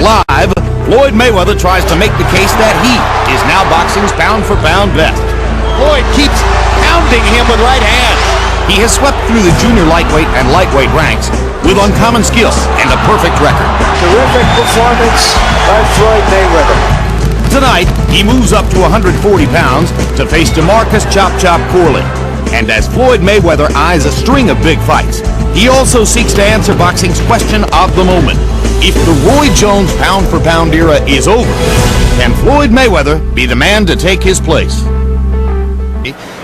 Live, Floyd Mayweather tries to make the case that he is now boxing's pound-for-pound best. Floyd keeps pounding him with right hands. He has swept through the junior lightweight and lightweight ranks with uncommon skill and a perfect record. Terrific performance by Floyd Mayweather. Tonight, he moves up to 140 pounds to face DeMarcus Chop Chop Corley. And as Floyd Mayweather eyes a string of big fights, he also seeks to answer boxing's question of the moment. If the Roy Jones pound-for-pound era is over, can Floyd Mayweather be the man to take his place?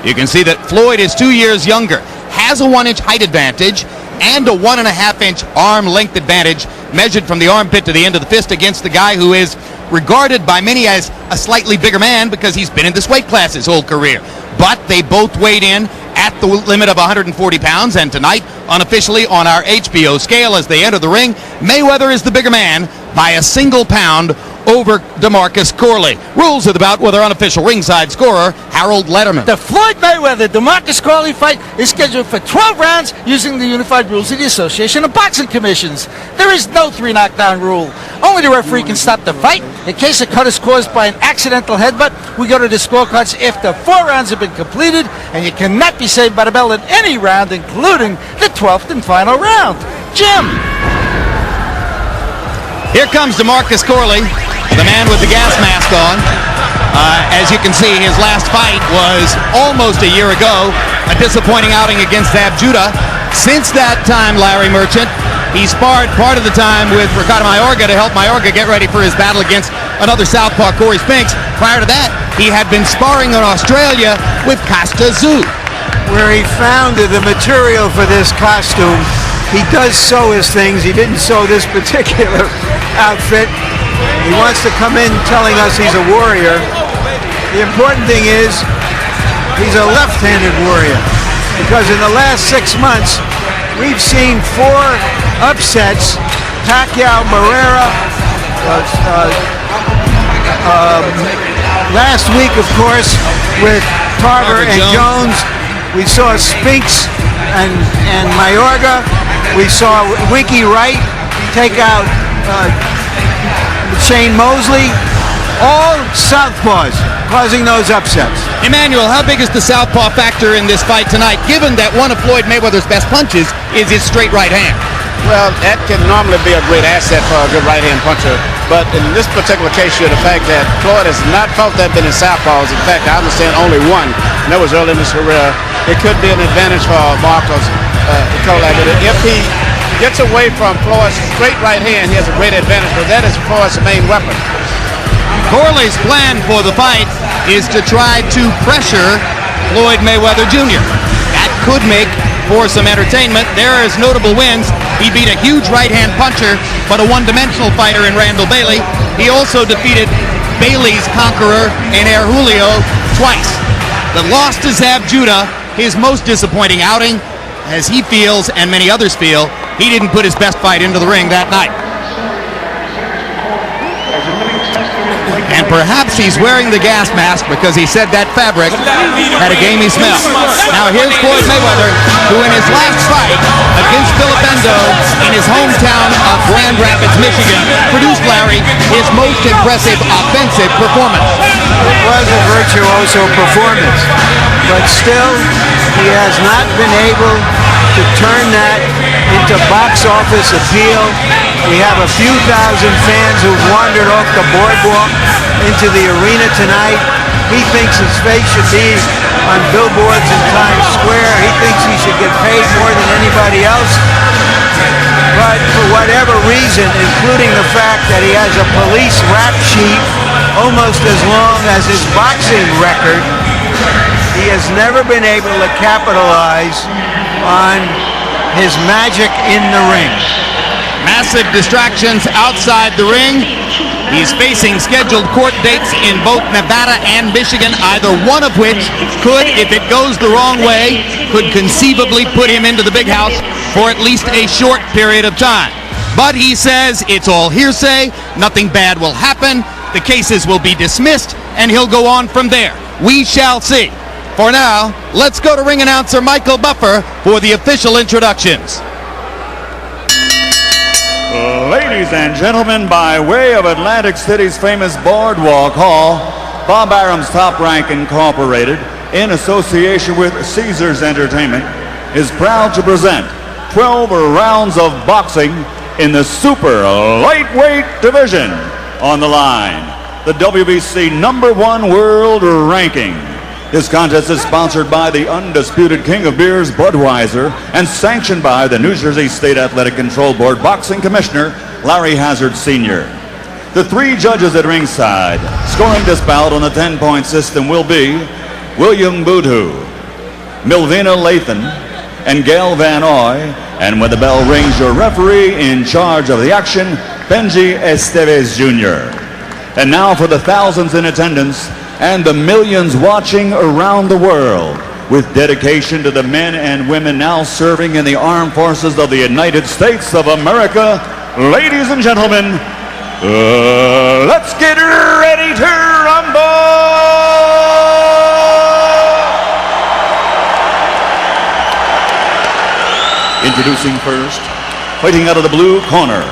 You can see that Floyd is 2 years younger, has a 1-inch height advantage, and a 1.5-inch arm length advantage measured from the armpit to the end of the fist against the guy who is regarded by many as a slightly bigger man because he's been in this weight class his whole career. But they both weighed in at the limit of 140 pounds, and tonight, unofficially on our HBO scale as they enter the ring, Mayweather is the bigger man by a single pound over DeMarcus Corley. Rules of the bout with our unofficial ringside scorer, Harold Letterman. The Floyd Mayweather-DeMarcus Corley fight is scheduled for 12 rounds using the unified rules of the Association of Boxing Commissions. There is no 3-knockdown rule. Only the referee can stop the fight. In case a cut is caused by an accidental headbutt, we go to the scorecards after 4 rounds have been completed, and you cannot be saved by the bell in any round, including the 12th and final round. Jim. Here comes DeMarcus Corley, the man with the gas mask on. As you can see, his last fight was almost a year ago, a disappointing outing against Zab Judah. Since that time, Larry Merchant, he sparred part of the time with Ricardo Mayorga to help Mayorga get ready for his battle against another southpaw, Corey Spinks. Prior to that, he had been sparring in Australia with Costa Zoo, where he found the material for this costume. He does sew his things. He didn't sew this particular outfit. He wants to come in telling us he's a warrior. The important thing is he's a left-handed warrior, because in the last 6 months we've seen 4 upsets. Pacquiao, Barrera, last week of course with Tarver and Jones. We saw Spinks and Mayorga. We saw Winky Wright take out Shane Mosley. All southpaws causing those upsets. Emmanuel, how big is the southpaw factor in this fight tonight, given that one of Floyd Mayweather's best punches is his straight right hand? Well, that can normally be a great asset for a good right-hand puncher, but in this particular case here, the fact that Floyd has not fought that many southpaws, in fact, I understand only one, and that was early in his career, it could be an advantage for Marcos Corley. If he gets away from Floyd's straight right hand, he has a great advantage, because that is Floyd's main weapon. Corley's plan for the fight is to try to pressure Floyd Mayweather Jr. That could make for some entertainment. There is notable wins. He beat a huge right-hand puncher, but a one-dimensional fighter in Randall Bailey. He also defeated Bailey's conqueror in Air Julio twice. The loss to Zab Judah, his most disappointing outing, as he feels and many others feel, he didn't put his best fight into the ring that night. And perhaps he's wearing the gas mask because he said that fabric had a gamey smell. Now here's Floyd Mayweather, who in his last fight against Filipendo in his hometown of Grand Rapids, Michigan, produced, Larry, his most impressive offensive performance. It was a virtuoso performance, but still he has not been able to turn that into box office appeal. We have a few thousand fans who wandered off the boardwalk into the arena tonight. He thinks his face should be on billboards in Times Square. He thinks he should get paid more than anybody else. But for whatever reason, including the fact that he has a police rap sheet almost as long as his boxing record, he has never been able to capitalize on his magic in the ring. Massive distractions outside the ring. He's facing scheduled court dates in both Nevada and Michigan, either one of which could, if it goes the wrong way, could conceivably put him into the big house for at least a short period of time. But he says it's all hearsay, nothing bad will happen, the cases will be dismissed, and he'll go on from there. We shall see. For now, let's go to ring announcer Michael Buffer for the official introductions. Ladies and gentlemen, by way of Atlantic City's famous Boardwalk Hall, Bob Arum's Top Rank Incorporated, in association with Caesars Entertainment, is proud to present 12 rounds of boxing in the super lightweight division. On the line, the WBC #1 world ranking. This contest is sponsored by the undisputed king of beers, Budweiser, and sanctioned by the New Jersey State Athletic Control Board Boxing Commissioner, Larry Hazard Sr. The 3 judges at ringside, scoring this bout on the 10-point system, will be William Boudou, Milvina Lathan, and Gail Van Oy. And when the bell rings, your referee in charge of the action, Benji Estevez Jr. And now for the thousands in attendance and the millions watching around the world, with dedication to the men and women now serving in the armed forces of the United States of America, ladies and gentlemen, let's get ready to rumble! Introducing first, fighting out of the blue corner,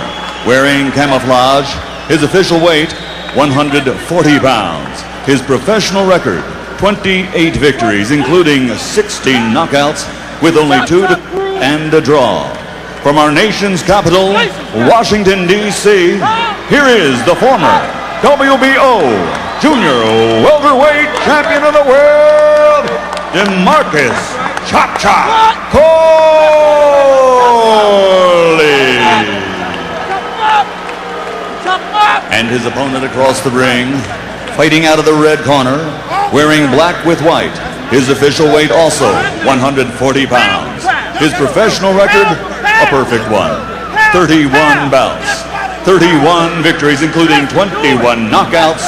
wearing camouflage, his official weight, 140 pounds. His professional record, 28 victories, including 16 knockouts, with only 2 and a draw. From our nation's capital, Washington, D.C., here is the former WBO Junior Welterweight Champion of the World, DeMarcus Chop Chop Corley. And his opponent across the ring, fighting out of the red corner, wearing black with white. His official weight also 140 pounds. His professional record, a perfect one. 31 bouts, 31 victories, including 21 knockouts.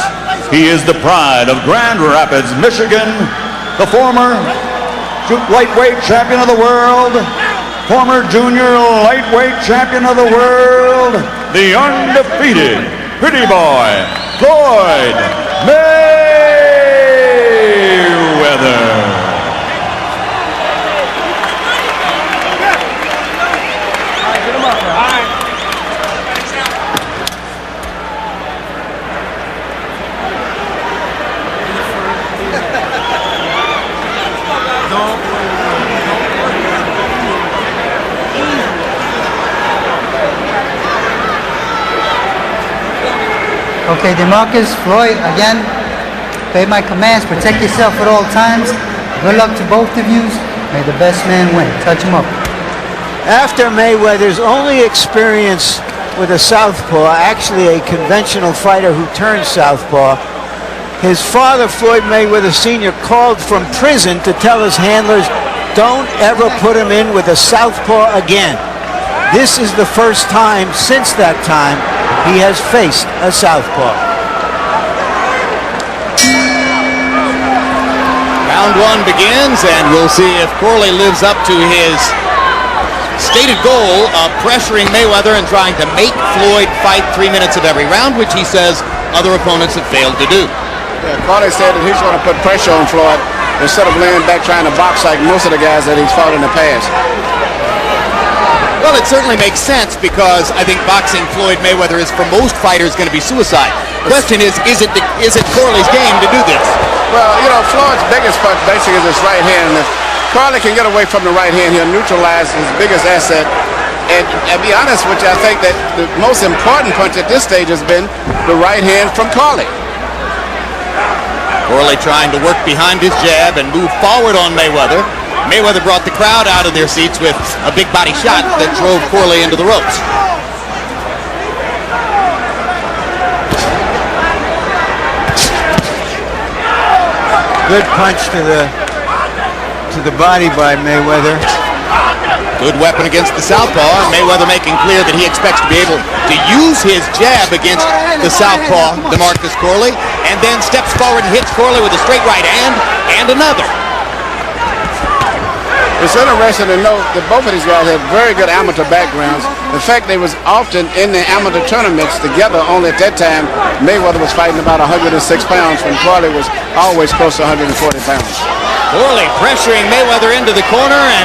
He is the pride of Grand Rapids, Michigan, the former lightweight champion of the world, former junior lightweight champion of the world, the undefeated pretty boy, Floyd Mayweather. Okay, DeMarcus, Floyd, again, obey my commands, protect yourself at all times. Good luck to both of you. May the best man win. Touch him up. After Mayweather's only experience with a southpaw, actually a conventional fighter who turned southpaw, his father, Floyd Mayweather Sr., called from prison to tell his handlers, don't ever put him in with a southpaw again. This is the first time since that time he has faced a southpaw. Round 1 begins, and we'll see if Corley lives up to his stated goal of pressuring Mayweather and trying to make Floyd fight 3 minutes of every round, which he says other opponents have failed to do. Yeah, Corley said that he's going to put pressure on Floyd instead of laying back trying to box like most of the guys that he's fought in the past. Well, it certainly makes sense because I think boxing Floyd Mayweather is, for most fighters, going to be suicide. The question is it Corley's game to do this? Well, you know, Floyd's biggest punch basically is his right hand. If Corley can get away from the right hand, he'll neutralize his biggest asset. And to be honest with you, I think that the most important punch at this stage has been the right hand from Corley. Corley trying to work behind his jab and move forward on Mayweather. Mayweather brought the crowd out of their seats with a big body shot that drove Corley into the ropes. Good punch to the body by Mayweather. Good weapon against the southpaw, and Mayweather making clear that he expects to be able to use his jab against the southpaw, DeMarcus Corley, and then steps forward and hits Corley with a straight right hand and another. It's interesting to note that both of these guys had very good amateur backgrounds. In fact, they was often in the amateur tournaments together, only at that time Mayweather was fighting about 106 pounds when Corley was always close to 140 pounds. Corley pressuring Mayweather into the corner, and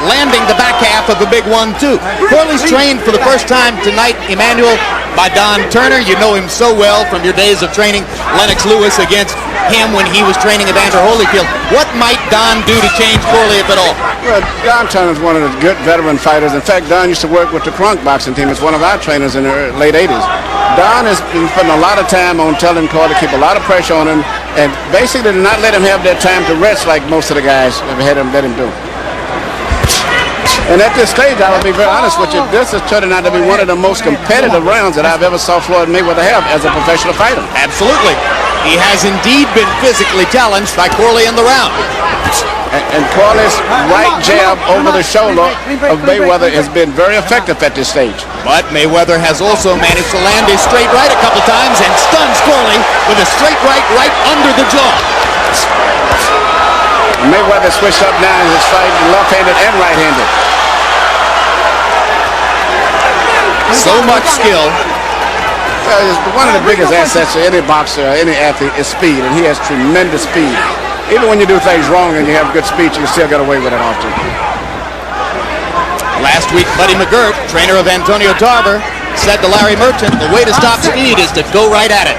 landing the back half of a big 1-2. Corley's trained for the first time tonight, Emmanuel, by Don Turner. You know him so well from your days of training Lennox Lewis against him when he was training Evander Holyfield. What might Don do to change Corley, if at all? Well, Don Turner's one of the good veteran fighters. In fact, Don used to work with the Crunk boxing team. It's one of our trainers in the late 80s. Don has been putting a lot of time on telling Corley to keep a lot of pressure on him and basically not let him have that time to rest like most of the guys have had him let him do. And at this stage, I will be very honest with you, this is turning out to be one of the most competitive rounds that I've ever saw Floyd Mayweather have as a professional fighter. Absolutely. He has indeed been physically challenged by Corley in the round. And Corley's right jab over the shoulder of Mayweather has been very effective at this stage. But Mayweather has also managed to land his straight right a couple times and stuns Corley with a straight right under the jaw. Mayweather switched up now in his fight, left-handed and right-handed. So much skill. One of the biggest assets of any boxer, any athlete, is speed, and he has tremendous speed. Even when you do things wrong and you have good speed, you can still get away with it often. Last week, Buddy McGirt, trainer of Antonio Tarver, said to Larry Merchant, the way to stop speed is to go right at it.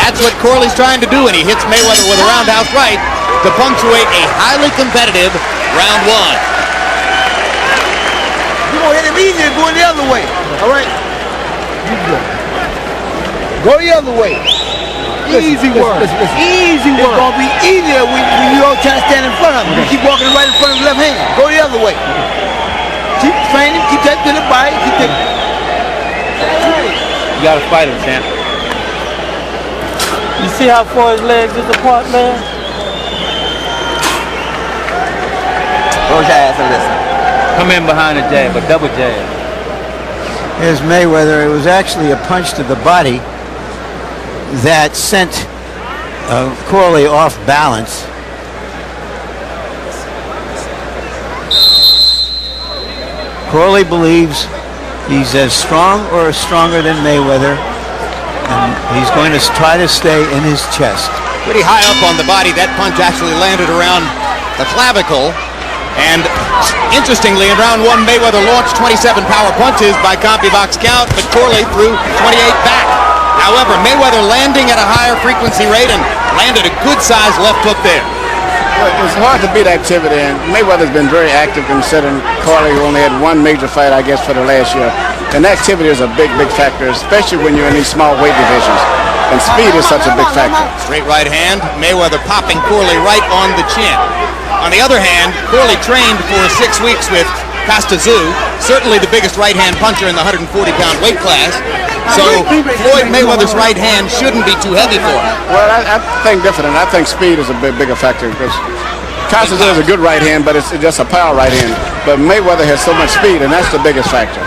That's what Corley's trying to do, and he hits Mayweather with a roundhouse right to punctuate a highly competitive round one. You won't hit him easier going the other way. All right? Go the other way. Easy work. Easy work. It's going to be easier when you don't try to stand in front of him. You keep walking right in front of the left hand. Go the other way. Keep training. Keep that to the body. Keep that. You got to fight him, champ. You see how far his legs is apart, man? Close your ass and listen. Come in behind the jab, a double jab. Here's Mayweather. It was actually a punch to the body that sent Corley off balance. Corley believes he's as strong or stronger than Mayweather, and he's going to try to stay in his chest. Pretty high up on the body. That punch actually landed around the clavicle. And interestingly, in round one, Mayweather launched 27 power punches by CompuBox count, but Corley threw 28 back. However, Mayweather landing at a higher frequency rate and landed a good-sized left hook there. Well, it's hard to beat activity, and Mayweather's been very active considering Corley only had one major fight, I guess, for the last year. And activity is a big, big factor, especially when you're in these small weight divisions. And speed is such a big factor. Straight right hand, Mayweather popping Corley right on the chin. On the other hand, Corley trained for 6 weeks with Costazoo, certainly the biggest right-hand puncher in the 140-pound weight class. So Floyd Mayweather's right hand shouldn't be too heavy for him. Well, I think different. I think speed is a bigger factor because Costazoo is a good right hand, but it's just a power right hand. But Mayweather has so much speed, and that's the biggest factor.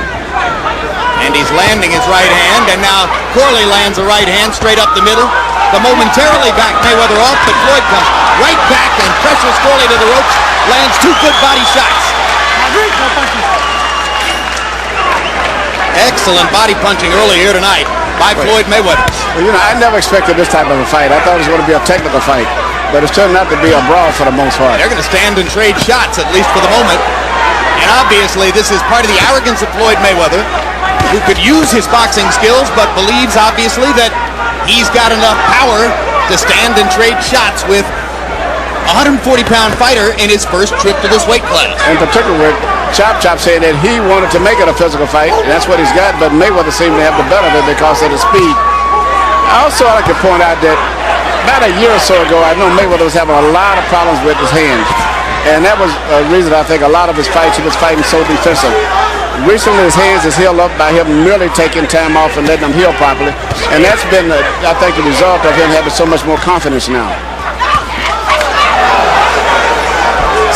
And he's landing his right hand, and now Corley lands a right hand straight up the middle. The momentarily back Mayweather off, but Floyd comes right back and pressures Corley to the ropes, lands 2 good body shots. Excellent body punching early here tonight by Floyd Mayweather. Well, you know, I never expected this type of a fight. I thought it was going to be a technical fight, but it's turned out to be a brawl for the most part. They're going to stand and trade shots, at least for the moment. And obviously, this is part of the arrogance of Floyd Mayweather, who could use his boxing skills, but believes, obviously, that he's got enough power to stand and trade shots with a 140-pound fighter in his first trip to this weight class. In particular, with Chop saying that he wanted to make it a physical fight, and that's what he's got, but Mayweather seemed to have the better of it because of the speed. I also like to point out that about a year or so ago, I know Mayweather was having a lot of problems with his hands, and that was a reason I think a lot of his fights, he was fighting so defensive. Recently, his hands is healed up by him merely taking time off and letting them heal properly, and that's been, I think, the result of him having so much more confidence now.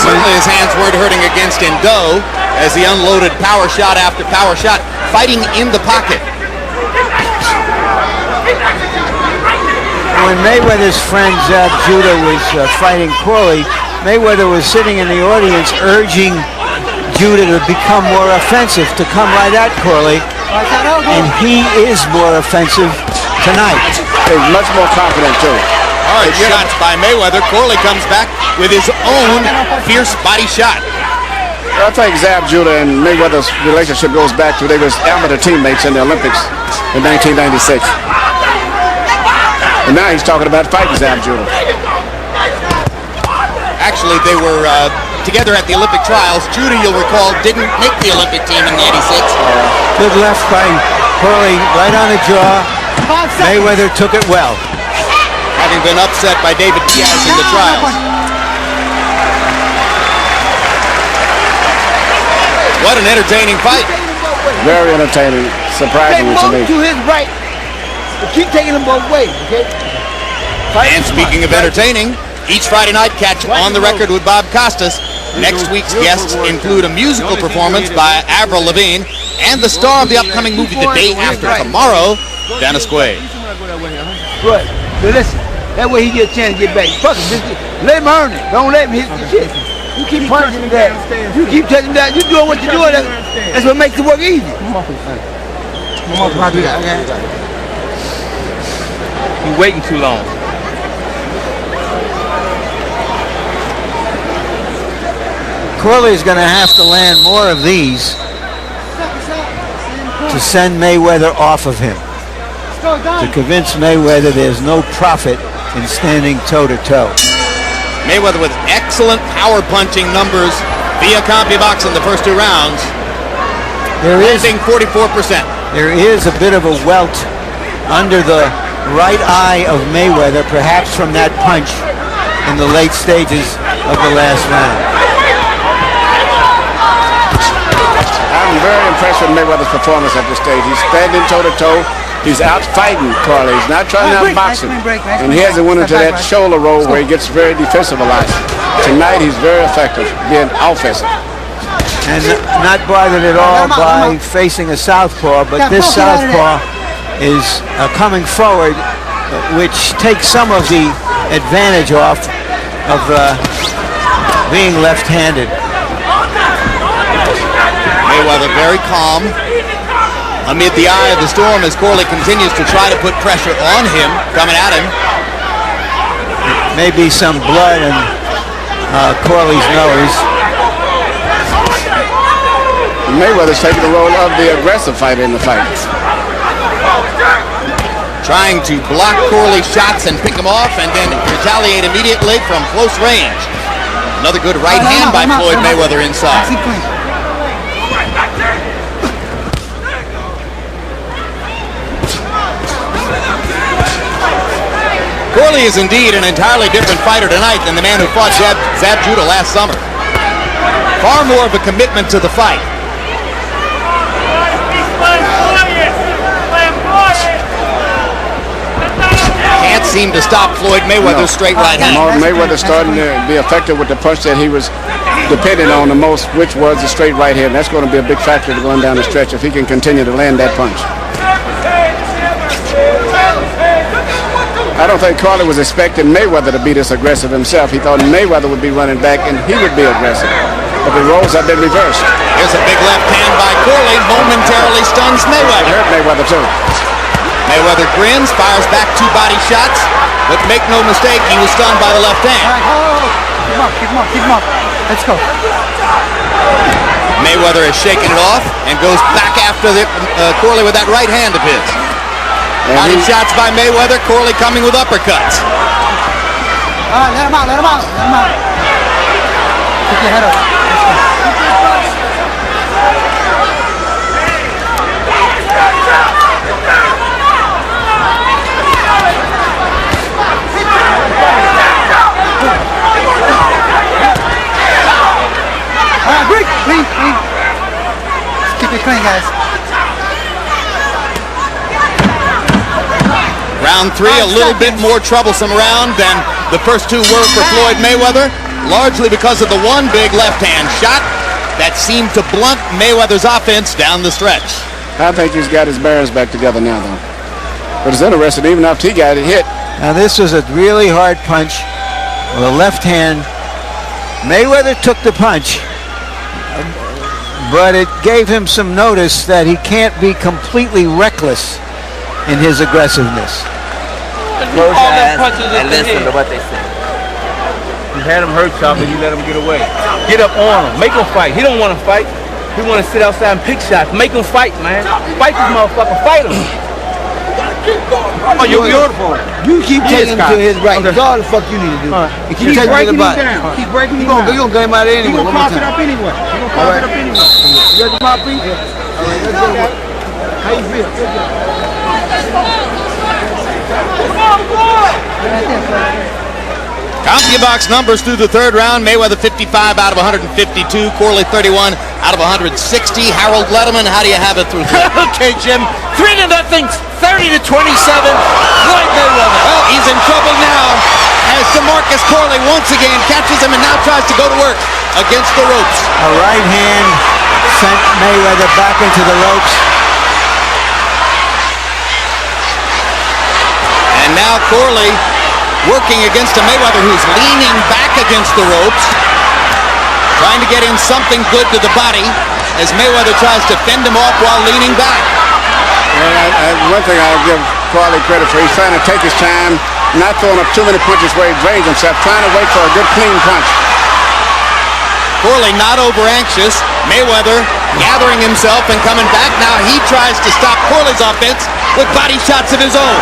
Certainly his hands weren't hurting against Indo as he unloaded power shot after power shot, fighting in the pocket. When Mayweather's friend Zab Judah was fighting Corley, Mayweather was sitting in the audience urging Judah to become more offensive, to come right at Corley, and he is more offensive tonight. He's much more confident, too. Hard shots by Mayweather. Corley comes back with his own fierce body shot. I think Zab Judah and Mayweather's relationship goes back to they were amateur teammates in the Olympics in 1996. And now he's talking about fighting Zab Judah. Actually, they were together at the Olympic trials. Judah, you'll recall, didn't make the Olympic team in '86. Good left by Corley, right on the jaw. Mayweather took it well. Having been upset by David Diaz in the trials. What an entertaining fight. Very entertaining, surprisingly to me. To his right. But keep taking them both ways, okay? And speaking of entertaining, each Friday night, catch On the Record with Bob Costas. Next week's guests include a musical performance by Avril Lavigne and the star of the upcoming movie The Day After Tomorrow, Dennis Quaid. Right. So listen, that way he gets a chance to get back. Fuck him. Just let him earn it. Don't let him hit the shit. You keep punching that. You keep touching that. You doing what you're doing. That's what makes the work easy. Come on, please. You waiting too long. Corley is going to have to land more of these to send Mayweather off of him. To convince Mayweather there's no profit in standing toe-to-toe. Mayweather with excellent power punching numbers via CompuBox in the first 2 rounds. Landing 44%. There is a bit of a welt under the right eye of Mayweather, perhaps from that punch in the late stages of the last round. I'm very impressed with Mayweather's performance at this stage. He's standing toe-to-toe. He's out fighting Corley. He's not trying to outbox him. And he hasn't went into that shoulder roll where he gets very defensive a lot. Tonight he's very effective, being offensive. And not bothered at all by facing a southpaw, but this southpaw is coming forward, which takes some of the advantage off of being left-handed. Mayweather very calm amid the eye of the storm as Corley continues to try to put pressure on him, coming at him. Maybe some blood in Corley's nose. Mayweather's taking the role of the aggressive fighter in the fight. Trying to block Corley's shots and pick him off and then retaliate immediately from close range. Another good right hand by Floyd Mayweather inside. Corley is indeed an entirely different fighter tonight than the man who fought Zab Judah last summer. Far more of a commitment to the fight. Can't seem to stop Floyd Mayweather's straight right hand. Mayweather's starting to be effective with the punch that he was depending on the most, which was the straight right hand. That's going to be a big factor going down the stretch if he can continue to land that punch. I don't think Corley was expecting Mayweather to be this aggressive himself. He thought Mayweather would be running back and he would be aggressive. But the roles have been reversed. Here's a big left hand by Corley, momentarily stuns Mayweather. It hurt Mayweather too. Mayweather grins, fires back 2 body shots, but make no mistake, he was stunned by the left hand. Keep him up. Let's go. Mayweather is shaking it off and goes back after Corley with that right hand of his. Body shots by Mayweather, Corley coming with uppercuts. Let him out. Keep your head up. Breathe. Just keep it clean, guys. Round 3, a little bit more troublesome round than the first 2 were for Floyd Mayweather, largely because of the one big left-hand shot that seemed to blunt Mayweather's offense down the stretch. I think he's got his bearings back together now, though. But it's interesting, even after he got it hit. Now this was a really hard punch with a left hand. Mayweather took the punch, but it gave him some notice that he can't be completely reckless in his aggressiveness. Close your eyes and listen to what they say. had him hurt, Chop, and you let him get away. Get up on him. Make him fight. He don't want to fight. He want to sit outside and pick shots. Make him fight, man. Fight this motherfucker. Fight him. Oh, you're beautiful. You keep taking him to his right. That's all the fuck you need to do. You keep taking him to the body. Keep breaking him down. You're going to get him out of there anyway. You're going to cross it up anyway. You're going to cross it up anyway. You got the mouthpiece? All right, let's go. How you feel? CompuBox numbers through the third round. Mayweather 55 out of 152. Corley 31 out of 160. Harold Letterman, how do you have it through three? Okay, Jim. 3-0, 30-27. Floyd Mayweather. Well, he's in trouble now as DeMarcus Corley once again catches him and now tries to go to work against the ropes. A right hand sent Mayweather back into the ropes. And now Corley working against a Mayweather who's leaning back against the ropes, trying to get in something good to the body as Mayweather tries to fend him off while leaning back. Well, one thing I'll give Corley credit for, he's trying to take his time, not throwing up too many punches where he drains himself, trying to wait for a good clean punch. Corley not over anxious. Mayweather gathering himself and coming back. Now he tries to stop Corley's offense with body shots of his own.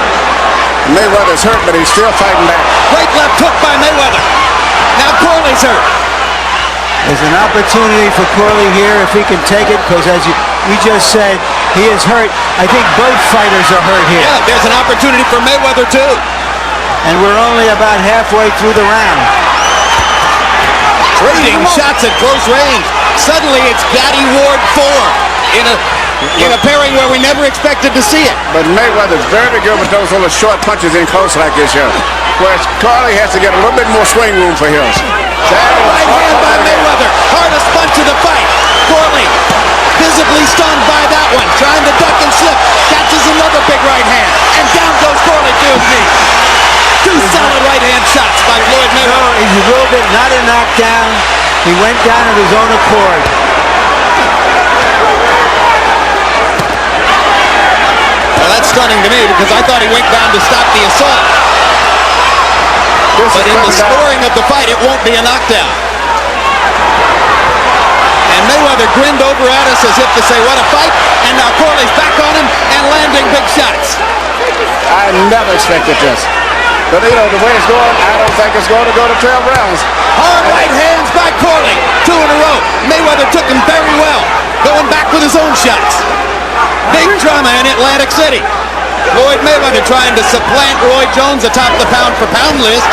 Mayweather's hurt, but he's still fighting back. Great left hook by Mayweather. Now Corley's hurt. There's an opportunity for Corley here if he can take it, because as we just said, he is hurt. I think both fighters are hurt here. Yeah, there's an opportunity for Mayweather too. And we're only about halfway through the round. Trading shots at close range. Suddenly it's Gaddy Ward 4 in a pairing where we never expected to see it. But Mayweather's very good with those little short punches in close like this here. Whereas Corley has to get a little bit more swing room for his. Right hand by Mayweather. Hardest punch of the fight. Corley visibly stunned by that one. Trying to duck and slip. Catches another big right hand. And down goes Corley to his knee. Two solid right hand shots by Floyd Mayweather. No, he's a little bit not a knockdown. He went down of his own accord. Well, that's stunning to me because I thought he went down to stop the assault. But in the scoring of the fight, it won't be a knockdown. And Mayweather grinned over at us as if to say, what a fight. And now Corley's back on him and landing big shots. I never expected this. But you know, the way it's going, I don't think it's going to go to 12 rounds. Hard right hands by Corley. 2 in a row. Mayweather took him very well. Going back with his own shots. Big drama in Atlantic City. Floyd Mayweather trying to supplant Roy Jones atop the pound-for-pound list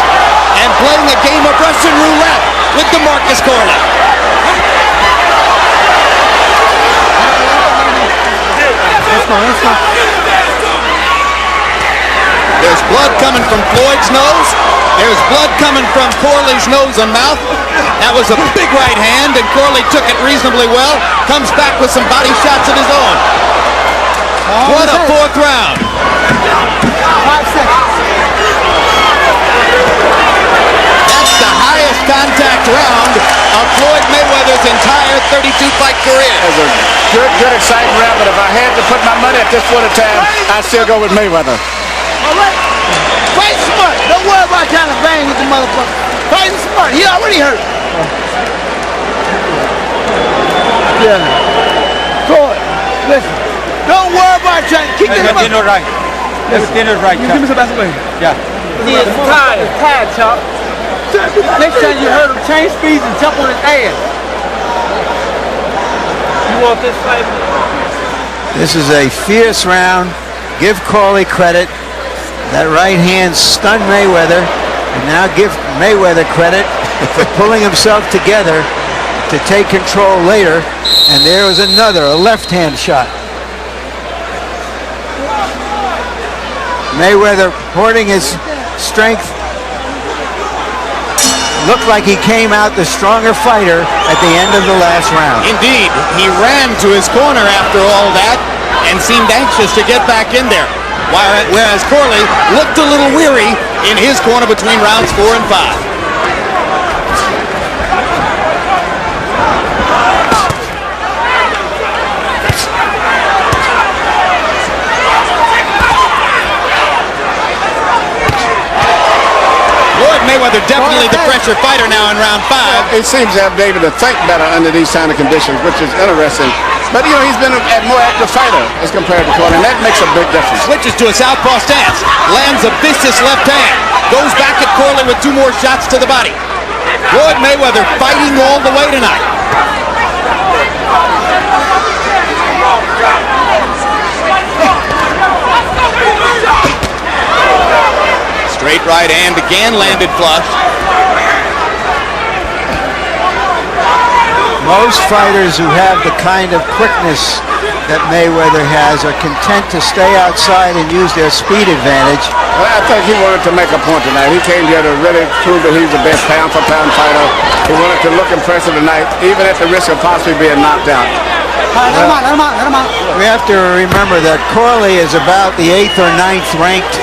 and playing a game of Russian roulette with DeMarcus Corley. There's blood coming from Floyd's nose. There's blood coming from Corley's nose and mouth. That was a big right hand, and Corley took it reasonably well. Comes back with some body shots of his own. What a fourth round. 5 seconds. That's the highest contact round of Floyd Mayweather's entire 32-fight career. It was a good exciting round, but if I had to put my money at this point in time, I'd still go with Mayweather. All right. Fight smart. Don't worry about trying to bang with the motherfucker. Fight smart. He already hurt. Yeah. Floyd, listen. Don't worry about trying to keep this Everything right. Everything is right, Chop. Yeah. He is tired. He's tired, Chop. Next time you hurt him, change speeds and jump on his ass. You want this fight? This is a fierce round. Give Corley credit. That right hand stunned Mayweather. And now give Mayweather credit for pulling himself together to take control later. And there was another, a left hand shot. Mayweather hoarding his strength. Looked like he came out the stronger fighter at the end of the last round. Indeed, he ran to his corner after all that and seemed anxious to get back in there. Whereas Corley looked a little weary in his corner between rounds 4 and 5. Mayweather Mayweather definitely the pressure fighter now in round 5. He seems to have been able to think better under these kind of conditions, which is interesting. But, you know, he's been a more active fighter as compared to Corley, and that makes a big difference. Switches to a southpaw stance. Lands a vicious left hand. Goes back at Corley with 2 more shots to the body. Floyd Mayweather fighting all the way tonight. Straight right hand again, landed flush. Most fighters who have the kind of quickness that Mayweather has are content to stay outside and use their speed advantage. Well, I think he wanted to make a point tonight. He came here to really prove that he's the best pound-for-pound fighter. He wanted to look impressive tonight, even at the risk of possibly being knocked out. We have to remember that Corley is about the 8th or 9th ranked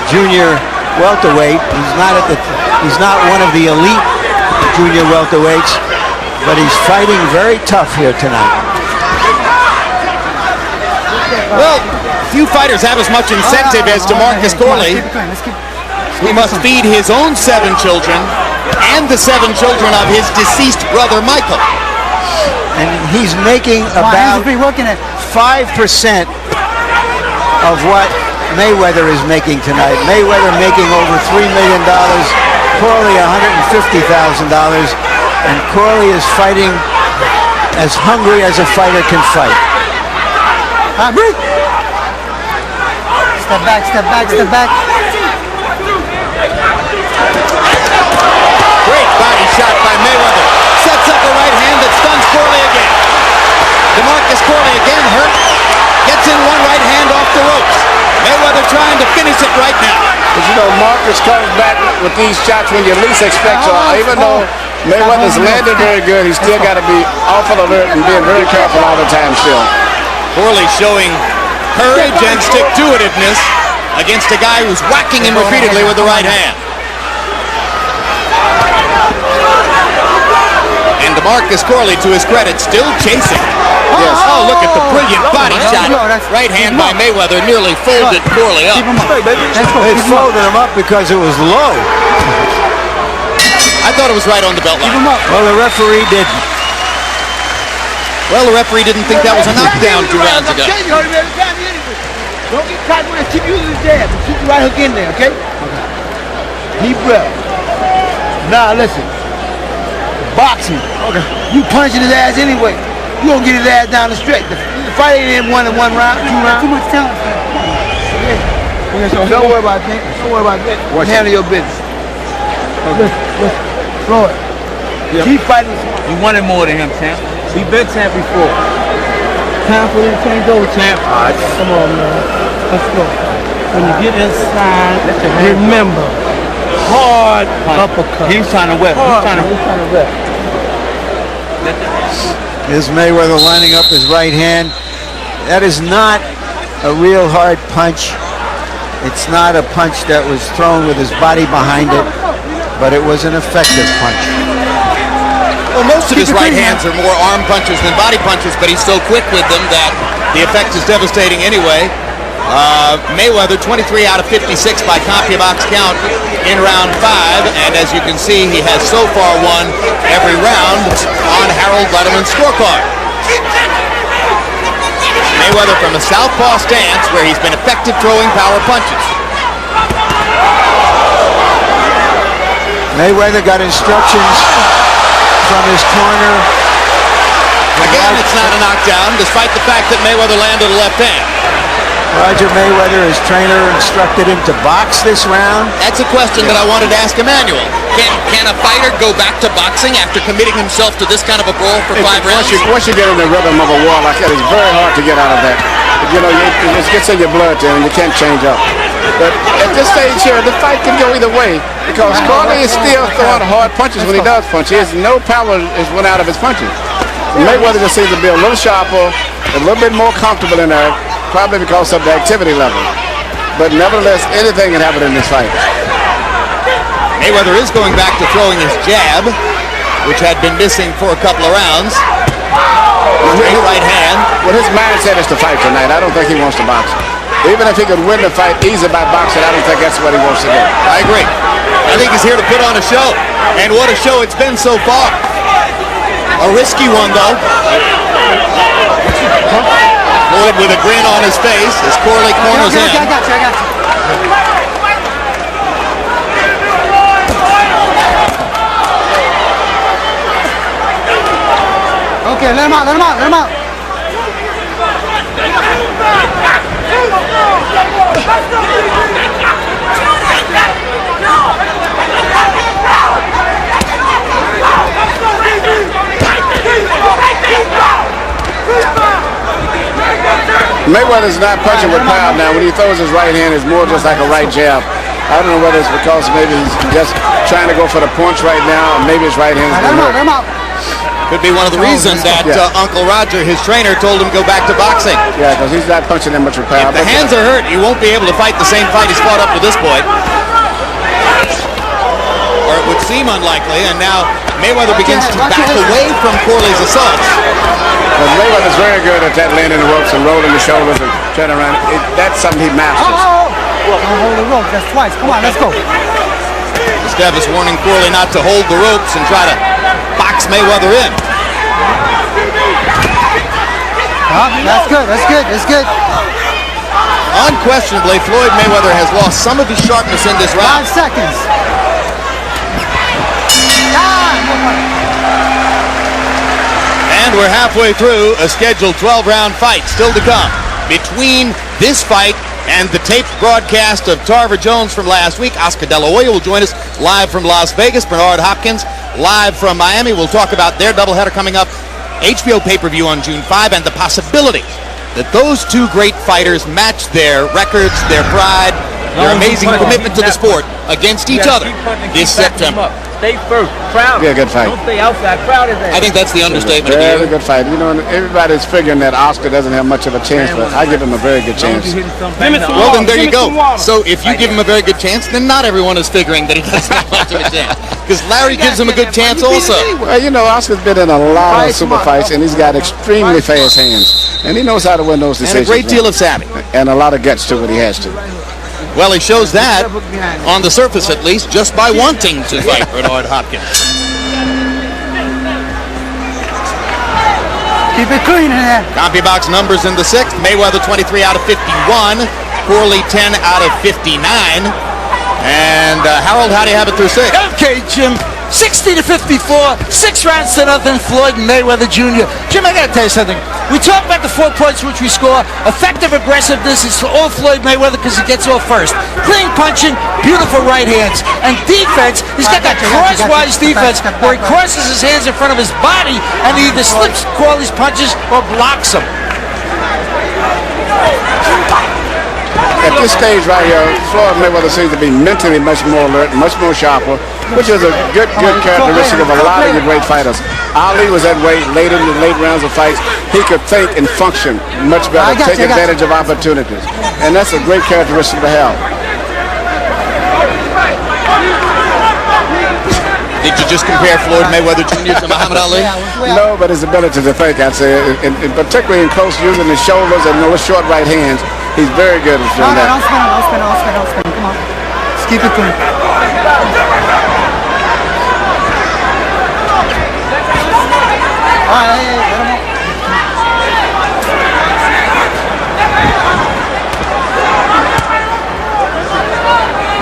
junior welterweight. He's not one of the elite junior welterweights, but he's fighting very tough here tonight. Well, few fighters have as much incentive as DeMarcus Corley. He must feed his own 7 children and the 7 children of his deceased brother Michael. And he's making about 5% of what Mayweather is making tonight. Mayweather making over $3 million, Corley $150,000, and Corley is fighting as hungry as a fighter can fight. Step back, step back, step back. Great body shot by Mayweather. Sets up a right hand that stuns Corley again. DeMarcus Corley again hurt. Gets in one right hand off the ropes. Mayweather trying to finish it right now. But you know, Marcus comes back with these shots when you least expect. So even though Mayweather's landed very good, he's still got to be awful alert and being very careful all the time still. Corley showing courage and stick-to-itiveness against a guy who's whacking him repeatedly with the right hand. And DeMarcus Corley, to his credit, still chasing. Yes. Oh, look at the brilliant body shot. Right hand by Mayweather nearly folded Corley up. They folded him up because it was low. I thought it was right on the belt line. Well, the referee didn't. Well, the referee didn't think that was a knockdown 2 rounds ago. Don't get caught when I keep using the jab. Keep the right hook in there, okay? Deep breath. Now listen. Boxing. Okay. You punching his ass anyway. You gonna get his ass down the stretch. The fight ain't in one round, 2 rounds. Too much talent. Don't worry about that. Don't worry about that. Handle your business. Okay. Listen. Floyd. Keep fighting. You wanted more than him, champ. We've been champ before. Time for you to change over, champ. Come on, man. Let's go. When you get inside, remember, hard uppercut. He's trying to whip. He's trying to whip. Here's Mayweather lining up his right hand. That is not a real hard punch. It's not a punch that was thrown with his body behind it, but it was an effective punch. Well, most of his right hands are more arm punches than body punches, but he's so quick with them that the effect is devastating anyway. Mayweather 23 out of 56 by CompuBox count in round 5, and as you can see, he has so far won every round on Harold Letterman's scorecard. Mayweather from a southpaw stance where he's been effective throwing power punches. Mayweather got instructions from his corner. Again, it's not a knockdown, despite the fact that Mayweather landed a left hand. Roger Mayweather, his trainer, instructed him to box this round. That's a question that I wanted to ask Emmanuel. Can a fighter go back to boxing after committing himself to this kind of a brawl for 5 rounds? Once you get in the rhythm of a war like that, it's very hard to get out of that. You know, it just gets in your blood there, and you can't change up. But at this stage here, the fight can go either way because Corley is still throwing hard punches when he does punch. He has no power has went out of his punches. Mayweather just seems to be a little sharper, a little bit more comfortable in there, probably because of the activity level. But nevertheless, anything can happen in this fight. Mayweather is going back to throwing his jab, which had been missing for a couple of rounds. Straight right hand. Well, his mindset is to fight tonight. I don't think he wants to box. Even if he could win the fight easy by boxing, I don't think that's what he wants to do. I agree. I think he's here to put on a show. And what a show it's been so far. A risky one, though. Floyd with a grin on his face as Corley corners in. I got you. Okay, let him out. Mayweather's not punching with power now. When he throws his right hand, it's more just like a right jab. I don't know whether it's because maybe he's just trying to go for the punch right now, or maybe his right hand is going to hurt. Could be one of the reasons that Uncle Roger, his trainer, told him go back to boxing. Yeah, because he's not punching that much with power. If the hands are hurt, he won't be able to fight the same fight he's fought up to this point. Or it would seem unlikely, and now Mayweather begins to back away from Corley's assaults. But Mayweather's very good at that, landing the ropes and rolling the shoulders and turning around. That's something he masters. Don't hold the rope, that's twice. Come on, let's go. Esteves warning Corley not to hold the ropes and try to box Mayweather in. That's good. Unquestionably, Floyd Mayweather has lost some of his sharpness in this round. 5 seconds. And we're halfway through a scheduled 12-round fight still to come between this fight and the taped broadcast of Tarver Jones from last week. Oscar De La Hoya will join us live from Las Vegas. Bernard Hopkins live from Miami. We'll talk about their doubleheader coming up, HBO pay-per-view on June 5, and the possibility that those two great fighters match their records, their pride, their amazing commitment to the sport against each other this September. Stay first. Crowd. Yeah, good fight. Don't stay outside. Crowd is there. I think that's the understatement of the year. Very good fight. You know, everybody's figuring that Oscar doesn't have much of a chance, but I give him a very good chance. Well, then there you go. So if you give him a very good chance, then not everyone is figuring that he doesn't have much of a chance. Because Larry gives him a good chance also. Well, you know, Oscar's been in a lot of super fights, and he's got extremely fast hands. And he knows how to win those decisions. And a great deal of savvy. And a lot of guts to what he has to. Well, he shows that, on the surface at least, just by wanting to fight Bernard Hopkins. Keep it clean in there. CompuBox numbers in the 6th. Mayweather 23 out of 51. Corley 10 out of 59. And Harold, how do you have it through 6? Okay, Jim. 60-54, 6 rounds to nothing, Floyd Mayweather Jr. Jim, I gotta tell you something. We talk about the 4 points which we score. Effective aggressiveness is all Floyd Mayweather because he gets off first. Clean punching, beautiful right hands. And defense, he's got that crosswise defense where he crosses his hands in front of his body and he either slips Corley's punches or blocks them. At this stage right here, Floyd Mayweather seems to be mentally much more alert, much more sharper, which is a good characteristic of a lot of your great fighters. Ali was that way late in the late rounds of fights. He could think and function much better, take advantage of opportunities. And that's a great characteristic to have. Did you just compare Floyd Mayweather Jr. to Muhammad Ali? No, but his ability to think, I'd say, and particularly in close using his shoulders and those short right hands, he's very good at doing that. Don't spin. Come on. Let's keep it clean. All right, let him up.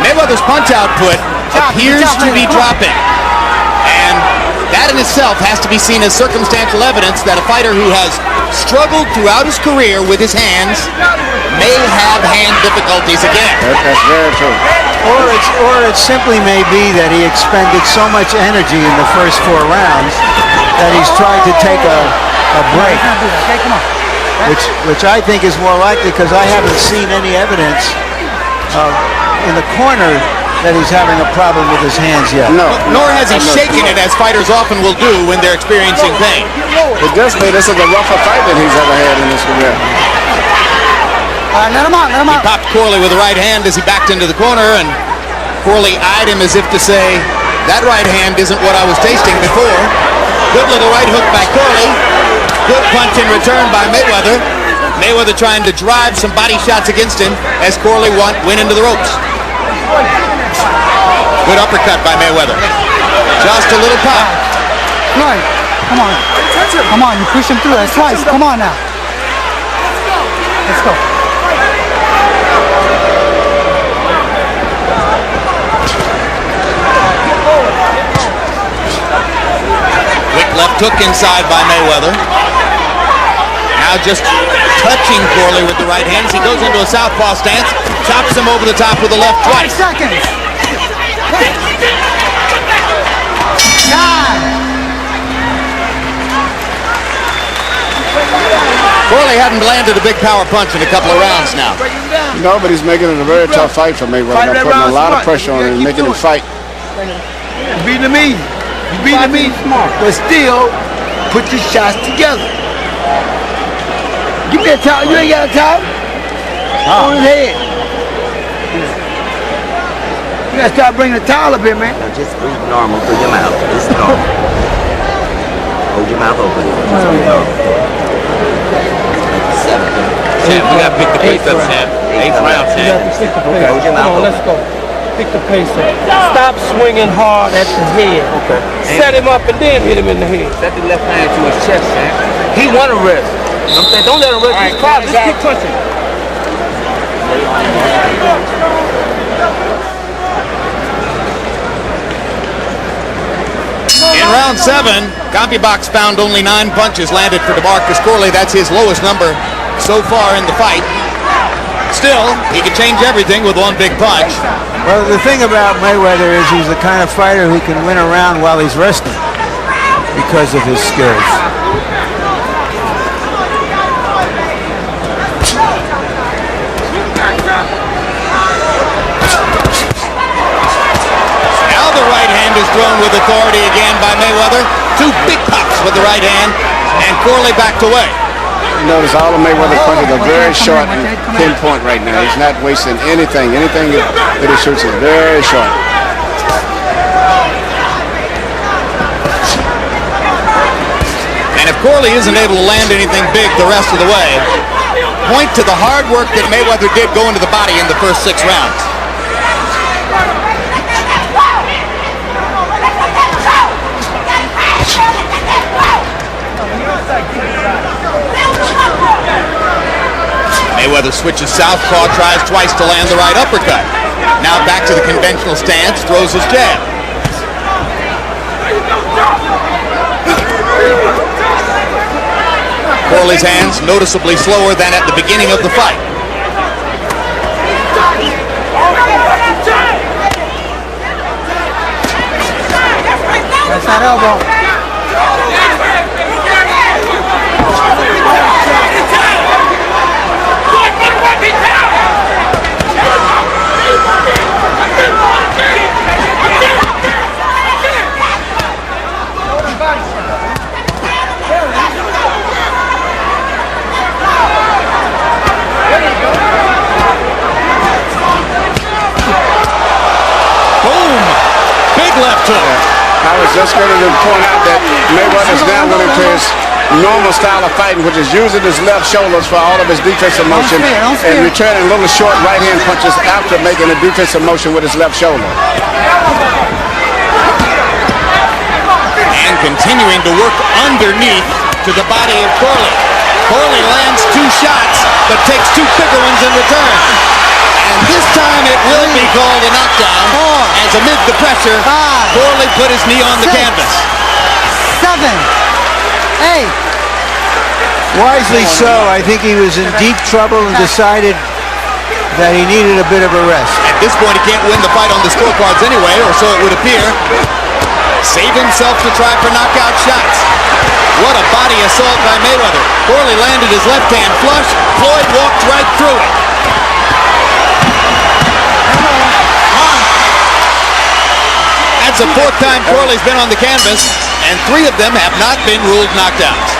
Mayweather's punch output appears to be dropping. And that in itself has to be seen as circumstantial evidence that a fighter who has struggled throughout his career with his hands may have hand difficulties again. That's very true. Or it simply may be that he expended so much energy in the first 4 rounds that he's tried to take a break. Okay, come on. Which I think is more likely because I haven't seen any evidence in the corner that he's having a problem with his hands yet. No. Nor has he shaken it as fighters often will do when they're experiencing pain. It does mean this is the rougher fight that he's ever had in his career. Let him out. He popped Corley with the right hand as he backed into the corner, and Corley eyed him as if to say, that right hand isn't what I was tasting before. Good little right hook by Corley. Good punch in return by Mayweather. Mayweather trying to drive some body shots against him as Corley went into the ropes. Good uppercut by Mayweather. Just a little pop. Floyd, come on. Come on, you push him through. That's twice. Come on now. Let's go. Quick left hook inside by Mayweather. Now just touching Corley with the right hand as he goes into a southpaw stance. Chops him over the top with the left twice. 5 seconds. 9. Corley hadn't landed a big power punch in a couple of rounds now. No, but he's making it a very tough fight for Mayweather. They're putting a lot of pressure on him and making him fight. You beat him easy. You beat him easy. But still, put your shots together. Give me a towel. You ain't got a towel? On his head. You gotta start bringing the towel up here, man. Now just breathe normal through your mouth. It's normal. Hold your mouth open. Just breathe normal. Champ, we gotta pick the pace up, champ. 8th round, champ. Okay, hold your mouth open. Let's go. Pick the pace up. Stop swinging hard at the head. Okay. Set him up and then hit him in the head. Set the left hand to his chest, champ. He want to rest. I'm saying, don't let him rest. He's caught. Just keep punching. In round 7, CompuBox found only 9 punches landed for DeMarcus Corley. That's his lowest number so far in the fight. Still, he can change everything with one big punch. Well, the thing about Mayweather is he's the kind of fighter who can win a round while he's resting because of his skills. Now the right hand is thrown with authority again by Mayweather. 2 big pops with the right hand, and Corley backed away. You notice all of Mayweather's punches are very short and pinpoint right now. He's not wasting anything. Anything that he shoots is very short. And if Corley isn't able to land anything big the rest of the way, point to the hard work that Mayweather did go into the body in the first 6 rounds. Mayweather switches southpaw, tries twice to land the right uppercut. Now back to the conventional stance, throws his jab. Corley's hands noticeably slower than at the beginning of the fight. That's that elbow. Left hook. I was just going to point out that Mayweather's now went into his normal style of fighting, which is using his left shoulders for all of his defensive motion and returning little short right-hand punches after making a defensive motion with his left shoulder. And continuing to work underneath to the body of Corley. Corley lands 2 shots, but takes 2 bigger ones in return. And this time it will be called a knockdown, as amid the pressure, Corley put his knee on the canvas. 7, 8. Wisely so. I think he was in deep trouble and decided that he needed a bit of a rest. At this point, he can't win the fight on the scorecards anyway, or so it would appear. Save himself to try for knockout shots. What a body assault by Mayweather. Corley landed his left hand flush. Floyd walked right through it. That's the 4th time Corley's been on the canvas, and 3 of them have not been ruled knockdowns.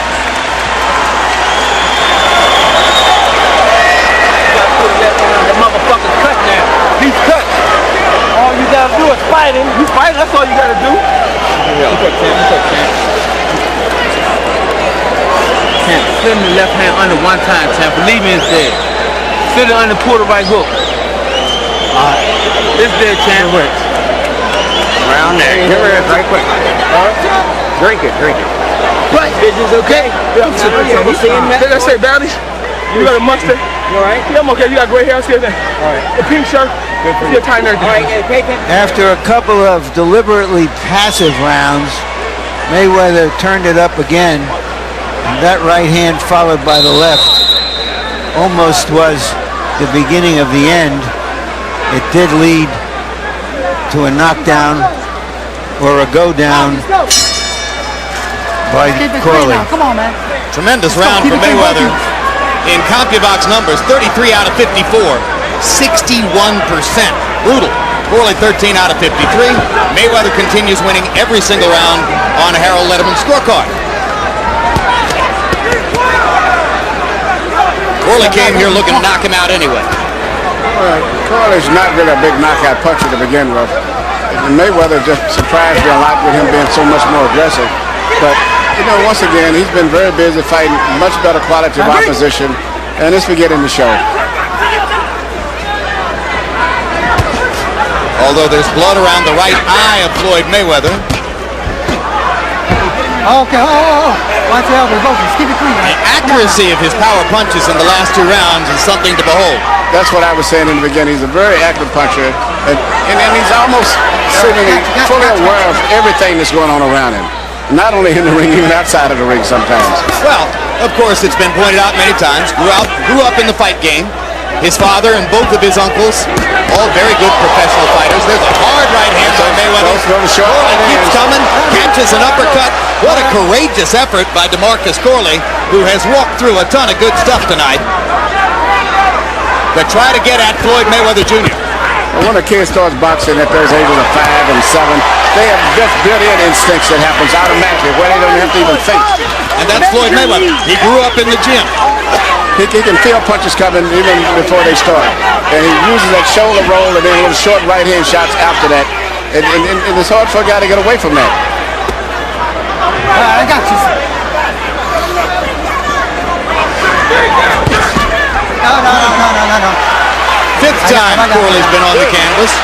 That motherfucker cut now. He's cut. All you gotta do is fight him. You fight, that's all you gotta do. Champ, slip the left hand under one time, champ. Believe me, it's dead. Sit it under, pull the right hook. Alright. It's dead, champ. Around there. Here it is, right quick. Drink it. What? Vision's okay? Yeah, did I say badly? You got a mustard? You alright? Yeah, I'm okay. You got gray hair. See that? Alright. The pink shirt. Good for you. Tie and everything. After a couple of deliberately passive rounds, Mayweather turned it up again. And that right hand followed by the left almost was the beginning of the end. It did lead to a knockdown or a go down by Corley. Come on, man. Tremendous round for Mayweather. In CompuBox numbers, 33 out of 54, 61%. Brutal. Corley 13 out of 53. Mayweather continues winning every single round on Harold Letterman's scorecard. Corley came here looking to knock him out anyway. Corley's not really a big knockout puncher to begin with. And Mayweather just surprised me a lot with him being so much more aggressive. But, you know, once again, he's been very busy fighting much better quality of opposition, and it's beginning to show. Although there's blood around the right eye of Floyd Mayweather. Okay, watch the elbows, both. Keep it clean. The accuracy of his power punches in the last 2 rounds is something to behold. That's what I was saying in the beginning. He's a very accurate puncher, and he's almost seemingly fully aware of everything that's going on around him. Not only in the ring, even outside of the ring sometimes. Well, of course, it's been pointed out many times. Grew up in the fight game. His father and both of his uncles, all very good professional fighters. There's a hard right hand by Mayweather. Corley keeps coming, catches an uppercut. What a courageous effort by DeMarcus Corley, who has walked through a ton of good stuff tonight, to try to get at Floyd Mayweather Jr. When a kid starts boxing at those ages of 5 and 7, they have just built-in instincts that happens automatically where they don't have to even think. And that's Floyd Mayweather. He grew up in the gym. He can feel punches coming even before they start. And he uses that shoulder roll and then little short right-hand shots after that. And it's hard for a guy to get away from that. I got you. No. 5th time Corley's been on the canvas.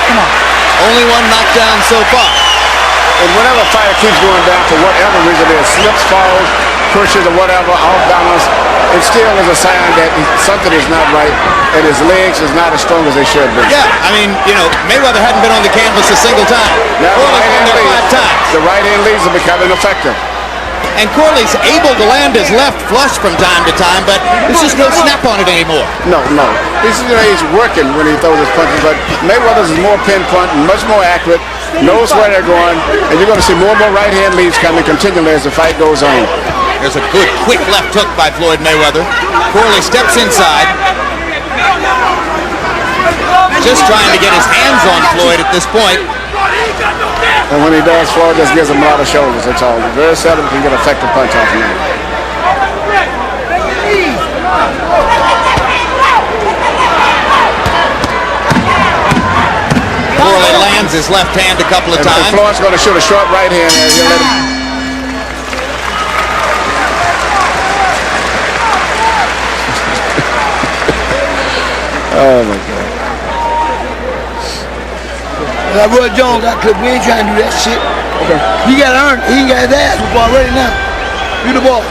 Come on. Only one knockdown so far. And whenever a fighter keeps going down for whatever reason, it slips, falls, pushes or whatever, off balance, it still is a sign that something is not right and his legs is not as strong as they should be. Yeah, I mean, you know, Mayweather hadn't been on the canvas a single time. Now Corley's been there 5 times. The right hand leads are becoming effective. And Corley's able to land his left flush from time to time, but there's just no snap on it anymore. No. He's working when he throws his punches, but Mayweather's is more pinpoint and much more accurate, knows where they're going, and you're going to see more and more right hand leads coming continually as the fight goes on. There's a good quick left hook by Floyd Mayweather. Corley steps inside. Just trying to get his hands on Floyd at this point. And when he does, Floyd just gives him a lot of shoulders, that's all. Very seldom can get an effective punch off him. Corley lands his left hand a couple of times. And Floyd's going to shoot a short right hand there. He'll let him. Oh, my God. Like Roy Jones got clipped. We ain't trying to do that shit. Okay. He got to earn it. He ain't got his ass whooped already now. You the ball.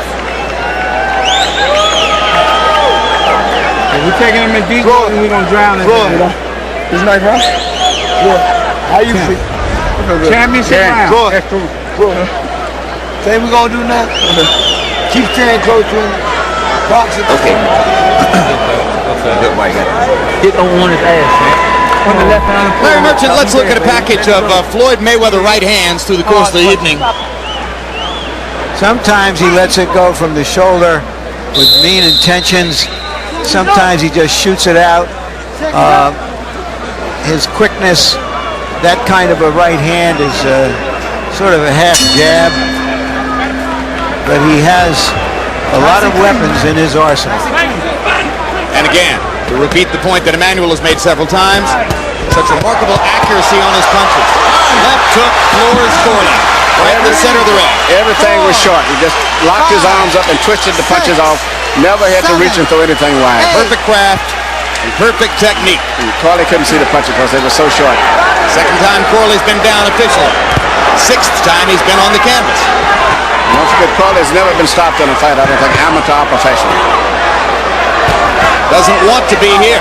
We're taking him in deep water and we're going to drown him. This nice, huh? How you feel? Championship round. That's true. Thing we going to do now? Keep staying close to him. Boxing. Okay. Good white guy. Hit on his ass, man. Larry Merchant, let's look at a package of Floyd Mayweather right hands through the course of the evening. Sometimes he lets it go from the shoulder with mean intentions. Sometimes he just shoots it out. His quickness, that kind of a right hand is sort of a half jab. But he has a lot of weapons in his arsenal. And again, to repeat the point that Emmanuel has made several times, such remarkable accuracy on his punches. Left hook floors Corley, right in the center of the ring. Everything was short. He just locked his arms up and twisted the punches off. Never had to reach and throw anything wide. Perfect craft, And perfect technique. And Corley couldn't see the punches because they were so short. Second time Corley's been down officially. Sixth time he's been on the canvas. Don't forget, Corley has never been stopped in a fight, I don't think, amateur or professional. Doesn't want to be here.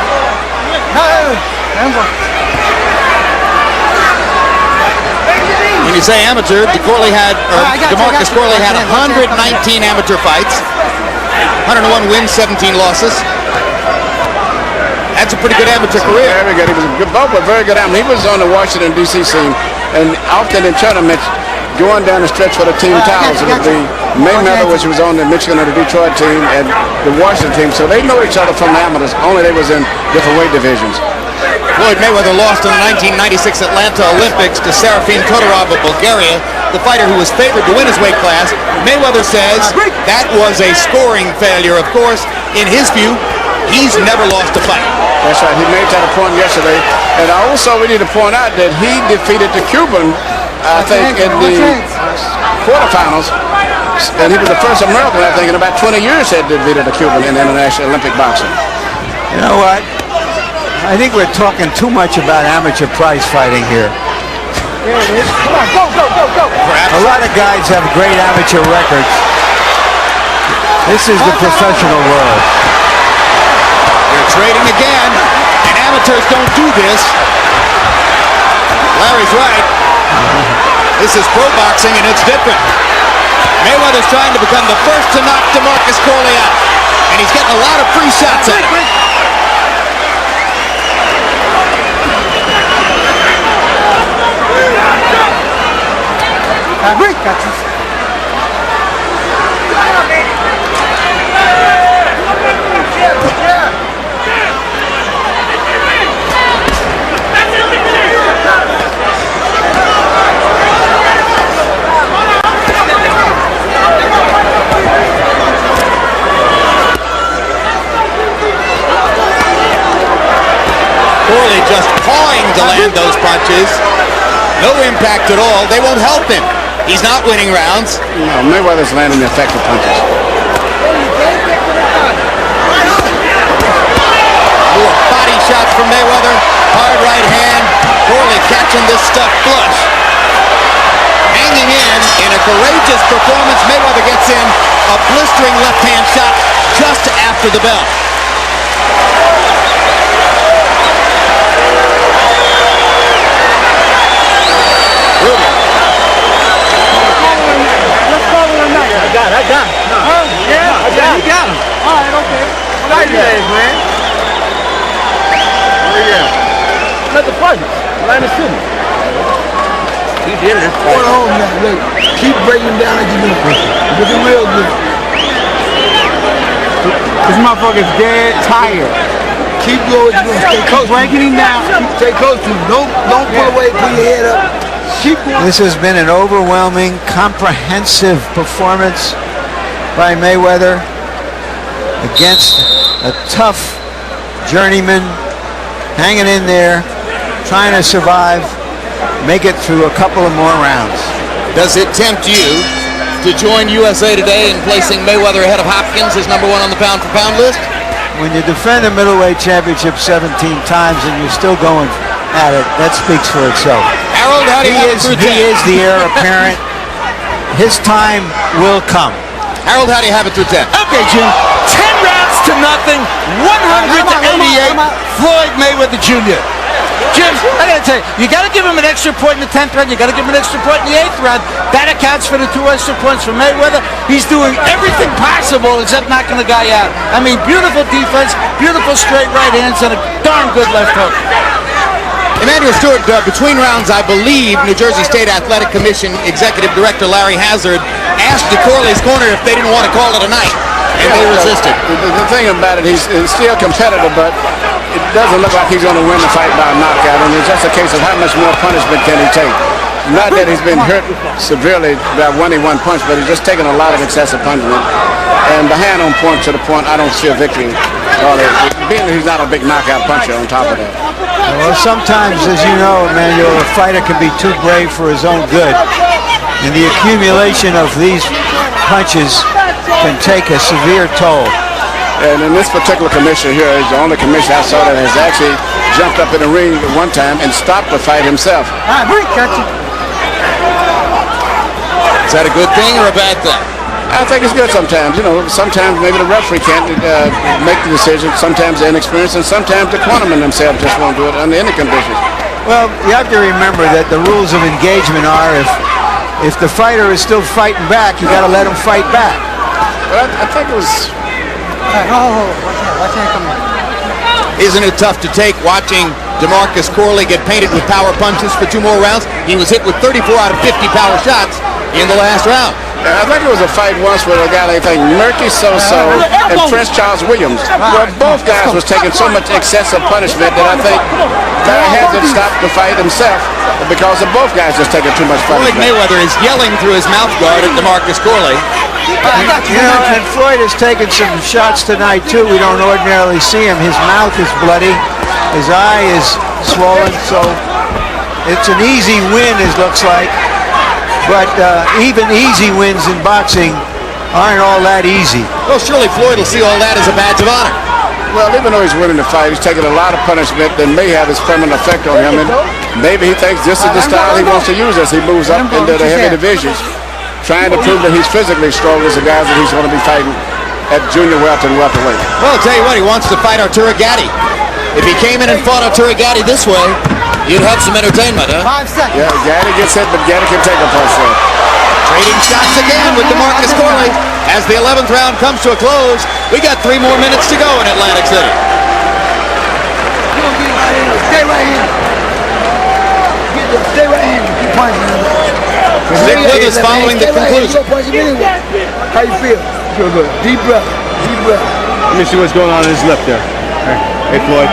When you say amateur, DeMarcus Corley had 119 amateur fights, 101 wins, 17 losses. That's a pretty good amateur career. Very good. He was both were very good amateur. He was on the Washington, D.C. scene, and often in tournaments, going down the stretch for the team titles. It would be Mayweather, which was on the Michigan or the Detroit team, and the Washington team. So they know each other from the amateurs, only they was in different weight divisions. Floyd Mayweather lost in the 1996 Atlanta Olympics to Serafin Todorov of Bulgaria, the fighter who was favored to win his weight class. Mayweather says that was a scoring failure. Of course, in his view, he's never lost a fight. That's right. He made that a point yesterday. And also, we need to point out that he defeated the Cuban, I think, in the quarterfinals. And he was the first American, I think, in about 20 years that defeated a Cuban in international Olympic boxing. You know what? I think we're talking too much about amateur prize fighting here. Come on, go. A lot of guys have great amateur records. This is the professional world. They're trading again, and amateurs don't do this. Larry's right. This is pro boxing, and it's different. Mayweather's trying to become the first to knock DeMarcus Corley out, and he's getting a lot of free shots at him. Corley just pawing to land those punches. No impact at all. They won't help him. He's not winning rounds. No, Mayweather's landing effective punches. More body shots from Mayweather. Hard right hand. Corley catching this stuff flush. Hanging in a courageous performance. Mayweather gets in a blistering left hand shot just after the bell. I got him. No. Oh, yeah. No, you got him. All right, okay. Nice days, man. Where you at? Let the punches. Atlanta City. He's in this fight. Hold on now, look. Keep breaking down like you do. Look at real good. This motherfucker's dead tired. Keep going. Stay close. Breaking him down. Stay close to him. Don't pull away. Put your head up. Keep going. This has been an overwhelming, comprehensive performance by Mayweather against a tough journeyman, hanging in there, trying to survive, make it through a couple of more rounds. Does it tempt you to join USA Today in placing Mayweather ahead of Hopkins as #1 on the pound-for-pound list? When you defend a middleweight championship 17 times and you're still going at it, that speaks for itself. Harold, how do you have it through 10? He is the heir apparent. His time will come. Harold, how do you have it through 10? Okay, Jim. 10 rounds to nothing. 188. Floyd Mayweather Jr. Jim, I gotta tell you, you gotta give him an extra point in the 10th round. You gotta give him an extra point in the 8th round. That accounts for the 2 extra points for Mayweather. He's doing everything possible except knocking the guy out. I mean, beautiful defense, beautiful straight right hands, and a darn good left hook. Emanuel Stewart, between rounds, I believe New Jersey State Athletic Commission Executive Director Larry Hazard asked the Corley's corner if they didn't want to call it a night, and they resisted. The thing about it, he's still competitive, but it doesn't look like he's going to win the fight by a knockout, and it's just a case of how much more punishment can he take. Not that he's been hurt severely by one punch, but he's just taken a lot of excessive punishment. And the hand on point to the point, I don't see a victory. Being that he's not a big knockout puncher on top of that. Well, sometimes, as you know, Emmanuel, a fighter can be too brave for his own good. And the accumulation of these punches can take a severe toll. And in this particular commissioner here is the only commissioner I saw that has actually jumped up in the ring at one time and stopped the fight himself. Is that a good thing or a bad thing? I think it's good sometimes. You know, sometimes maybe the referee can't make the decision. Sometimes they're inexperienced, and sometimes the cornermen themselves just won't do it under any conditions. Well, you have to remember that the rules of engagement are if the fighter is still fighting back, you got to let him fight back. But I think it was. Isn't it tough to take watching DeMarcus Corley get painted with power punches for 2 more rounds? He was hit with 34 out of 50 power shots in the last round. I think it was a fight once with a guy like Murky So-So and Prince Charles Williams, where both guys was taking so much excessive punishment that I think Barry had to stop the fight himself because of both guys just taking too much punishment. Floyd Mayweather is yelling through his mouth guard at DeMarcus Corley. You know, and Floyd has taken some shots tonight too. We don't ordinarily see him. His mouth is bloody. His eye is swollen. So it's an easy win, it looks like. But even easy wins in boxing aren't all that easy. Well, surely Floyd will see all that as a badge of honor. Well, even though he's winning the fight, he's taking a lot of punishment that may have its permanent effect on him. And maybe he thinks this is the style he wants to use as he moves up into the heavy divisions, trying to prove that he's physically strong as the guys that he's going to be fighting at junior welter and welterweight. Well, I'll tell you what, he wants to fight Arturo Gatti. If he came in and fought Arturo Gatti this way, you'd have some entertainment, huh? 5 seconds. Yeah, Gatti gets hit, but Gatti can take a punch there. Trading shots again with DeMarcus Corley. As the 11th round comes to a close, we got 3 more minutes to go in Atlantic City. Stay right here. Stay right here. Keep punching. Stick with us following the conclusion. How you feel? Feel good. Deep breath. Deep breath. Let me see what's going on in his lip there. Hey, Floyd,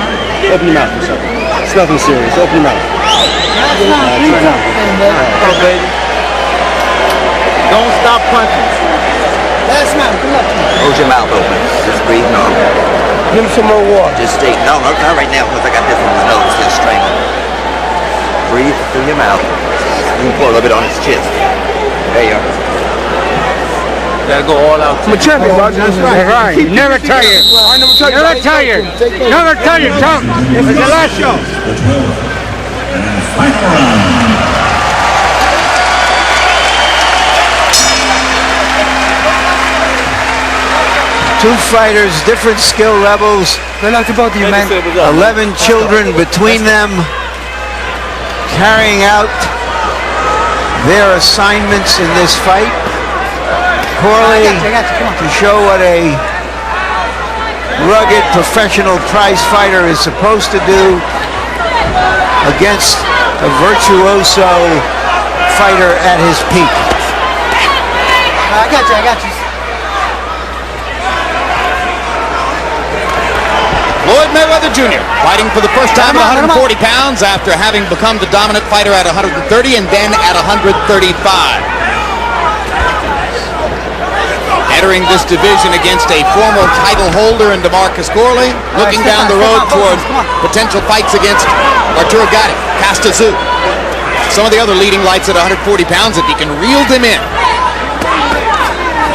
open your mouth for a second. It's nothing serious. Open your mouth. Oh, baby. Don't stop punching. Last man, good luck to you. Hold your mouth open. Just breathe normal. Give him some more water. Just stay. No, not right now because I got this on my nose. Just strangle. Breathe through your mouth. You can pour a little bit on his chest. There you are. Gotta go all out. I'm a champion, Roger. That's right. Never tired. Never tired. Never tired, chump. This is the last show. Two fighters, different skill levels. Good luck to both of you, man. 11 children between them, carrying out their assignments in this fight. Corley, to show what a rugged professional prize fighter is supposed to do against a virtuoso fighter at his peak. I got you. Floyd Mayweather Jr. fighting for the first time at 140 pounds after having become the dominant fighter at 130 and then at 135. Entering this division against a former title holder in DeMarcus Corley, looking down the road toward potential fights against Arturo Gatti, Castazu. Some of the other leading lights at 140 pounds, if he can reel them in,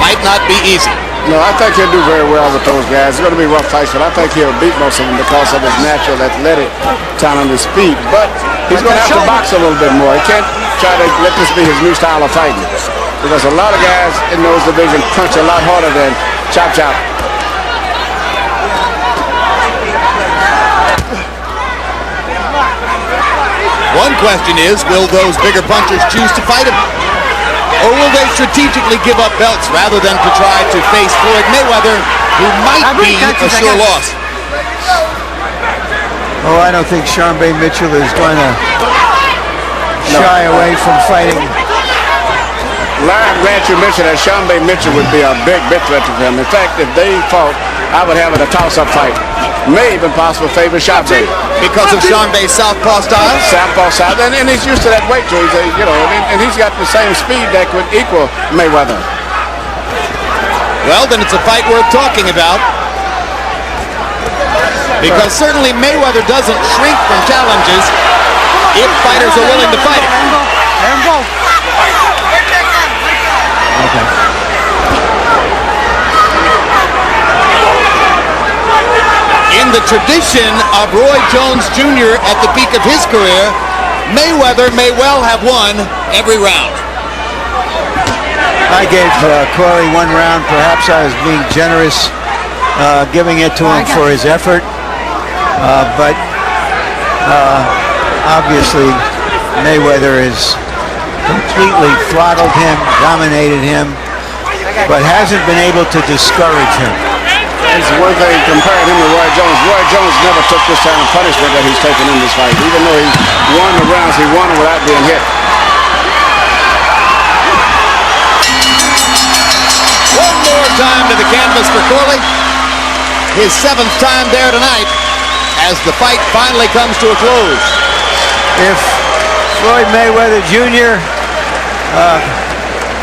might not be easy. No, I think he'll do very well with those guys. It's going to be rough fights, but I think he'll beat most of them because of his natural athletic talent and speed. But he's going to have to box a little bit more. He can't try to let this be his new style of fighting because a lot of guys in those divisions punch a lot harder than chop chop. One question is, will those bigger punchers choose to fight him? Or will they strategically give up belts rather than to try to face Floyd Mayweather, who might be a sure loss? Oh, I don't think Sharmba Mitchell is going to shy away from fighting. Lion Grant, you mentioned that Sharmba Mitchell would be a big threat to him. In fact, if they fought, I would have it a toss-up fight. May even possibly favor Sharmba. Because of Sharmba's southpaw style? Southpaw style, and he's used to that weight, so he's and he's got the same speed that could equal Mayweather. Well, then it's a fight worth talking about. Because certainly Mayweather doesn't shrink from challenges if fighters are willing to fight him. tradition of Roy Jones Jr. at the peak of his career, Mayweather may well have won every round. I gave Corley 1 round. Perhaps I was being generous giving it to him for his effort. But obviously Mayweather has completely throttled him, dominated him, but hasn't been able to discourage him. It's one thing comparing him to Roy Jones. Roy Jones never took this kind of punishment that he's taken in this fight. Even though he won the rounds, he won them without being hit. One more time to the canvas for Corley. His 7th time there tonight as the fight finally comes to a close. If Floyd Mayweather Jr.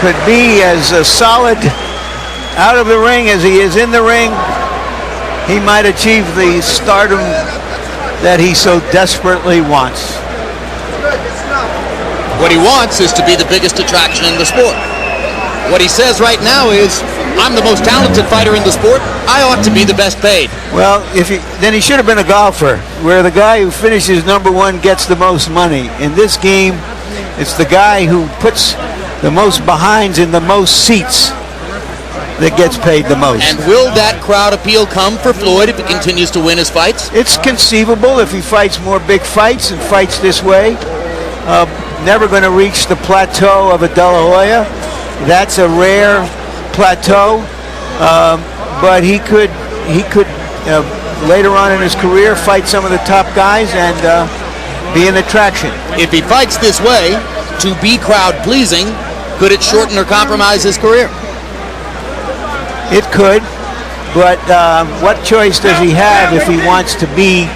Could be as solid out of the ring as he is in the ring, he might achieve the stardom that he so desperately wants. What he wants is to be the biggest attraction in the sport. What he says right now is, I'm the most talented fighter in the sport. I ought to be the best paid. Well, then he should have been a golfer, where the guy who finishes #1 gets the most money. In this game, it's the guy who puts the most behinds in the most seats that gets paid the most. And will that crowd appeal come for Floyd if he continues to win his fights? It's conceivable if he fights more big fights and fights this way. Never going to reach the plateau of a De La Hoya. That's a rare plateau, but he could later on in his career fight some of the top guys and be an attraction. If he fights this way to be crowd pleasing, could it shorten or compromise his career? It could, but what choice does he have if he wants to be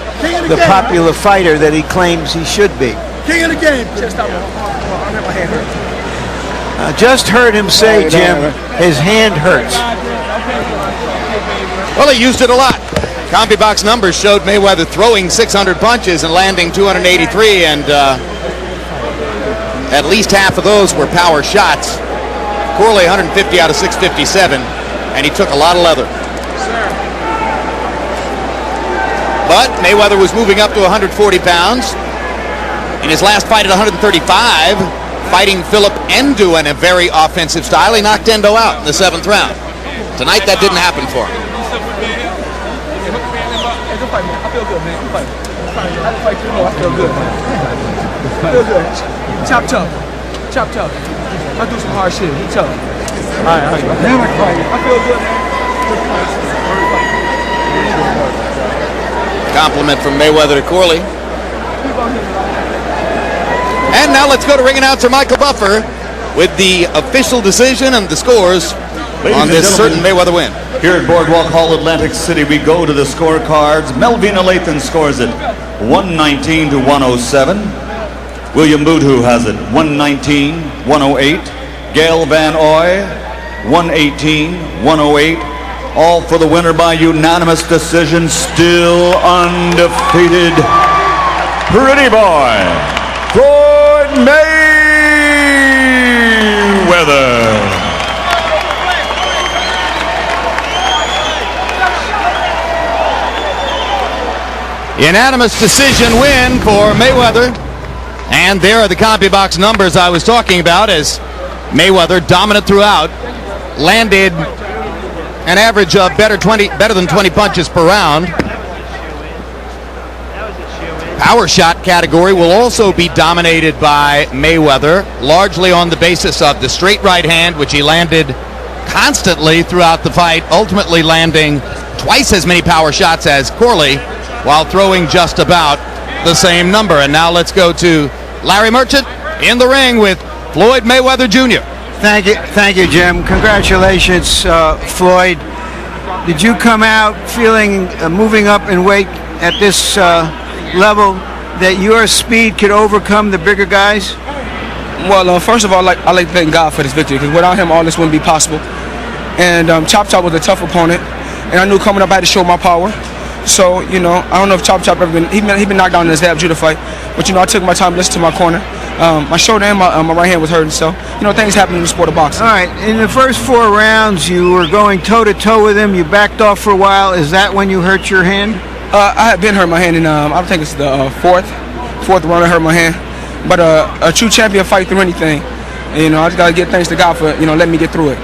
the popular fighter that he claims he should be? King of the game. Just heard him say, Jim, his hand hurts. Well, he used it a lot. CompuBox numbers showed Mayweather throwing 600 punches and landing 283, and at least half of those were power shots. Corley 150 out of 657, and he took a lot of leather. But Mayweather was moving up to 140 pounds. In his last fight at 135, fighting Philip Endo in a very offensive style, he knocked Endo out in the 7th round. Tonight, that didn't happen for him. I feel good, man. I fight you more. I feel good, man. I feel good. Chop tough. Chop tough. I do some hard shit. He tough. All right. I feel good, man. Compliment from Mayweather to Corley. And now let's go to ring announcer Michael Buffer with the official decision and the scores on this certain Mayweather win. Here at Boardwalk Hall, Atlantic City, we go to the scorecards. Melvina Lathan scores it 119 to 107. William Boudhou has it 119, 108. Gail Van Oy 118, 108. All for the winner by unanimous decision, still undefeated. Pretty boy, Floyd Mayweather. Unanimous decision win for Mayweather. And there are the CompuBox numbers I was talking about, as Mayweather, dominant throughout, landed an average of better than 20 punches per round. Power shot category will also be dominated by Mayweather, largely on the basis of the straight right hand, which he landed constantly throughout the fight, ultimately landing twice as many power shots as Corley, while throwing just about the same number. And now let's go to Larry Merchant in the ring with Floyd Mayweather Jr. Thank you, Jim. Congratulations, Floyd. Did you come out feeling moving up in weight at this level that your speed could overcome the bigger guys? Well, first of all, I like to thank God for this victory, because without him, all this wouldn't be possible. And Chop Chop was a tough opponent, and I knew coming up I had to show my power. So, I don't know if Chop Chop ever been, he been knocked down in his Zab Judah fight, but, I took my time to listen to my corner. My shoulder and my right hand was hurting, so, things happen in the sport of boxing. All right, in the first 4 rounds, you were going toe-to-toe with him. You backed off for a while. Is that when you hurt your hand? I had been hurt my hand, and I think it's the fourth run I hurt my hand. But a true champion fight through anything. And, I just got to give thanks to God for, letting me get through it.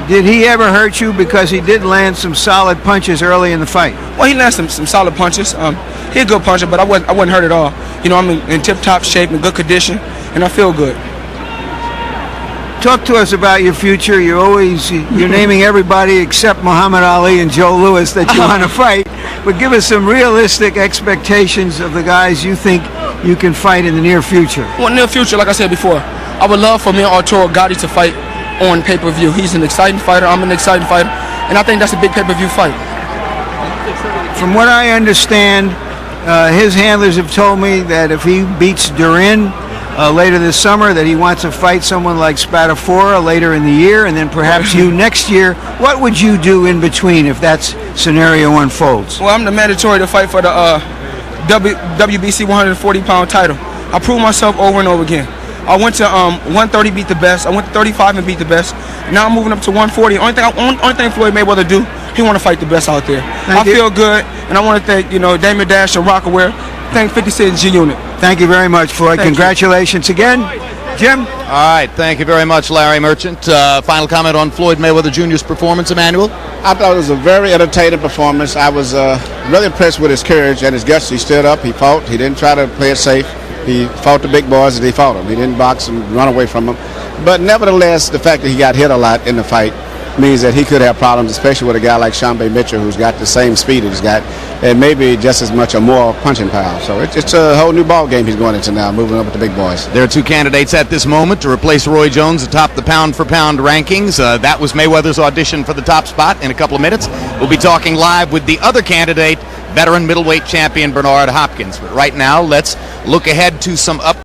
Did he ever hurt you? Because he did land some solid punches early in the fight. Well, he landed some solid punches. He's a good puncher, but I wasn't hurt at all. I'm in tip-top shape, in good condition, and I feel good. Talk to us about your future. You're naming everybody except Muhammad Ali and Joe Louis that you want to fight. But give us some realistic expectations of the guys you think you can fight in the near future. Well, near future, like I said before, I would love for me and Arturo Gatti to fight on pay-per-view. He's an exciting fighter. I'm an exciting fighter. And I think that's a big pay-per-view fight. From what I understand, his handlers have told me that if he beats Durin later this summer, that he wants to fight someone like Spadafora later in the year, and then perhaps you next year. What would you do in between if that scenario unfolds? Well, I'm the mandatory to fight for the WBC 140-pound title. I proved myself over and over again. I went to 130, beat the best. I went to 35 and beat the best. Now I'm moving up to 140. Only thing Floyd Mayweather do, he want to fight the best out there. I feel good, and I want to thank Damon Dash and Rockaware. Thank 50 Cent G-Unit. Thank you very much, Floyd. Congratulations again. Jim? All right, thank you very much, Larry Merchant. Final comment on Floyd Mayweather Jr.'s performance, Emmanuel? I thought it was a very entertaining performance. I was really impressed with his courage and his guts. He stood up, he fought, he didn't try to play it safe. He fought the big boys and he fought them. He didn't box and run away from them. But nevertheless, the fact that he got hit a lot in the fight means that he could have problems, especially with a guy like Shambe Mitchell, who's got the same speed he's got, and maybe just as much or more punching power. So it's a whole new ball game he's going into now, moving up with the big boys. There are two candidates at this moment to replace Roy Jones atop the pound-for-pound rankings. That was Mayweather's audition for the top spot. In a couple of minutes, we'll be talking live with the other candidate, veteran middleweight champion Bernard Hopkins. But right now, let's look ahead to some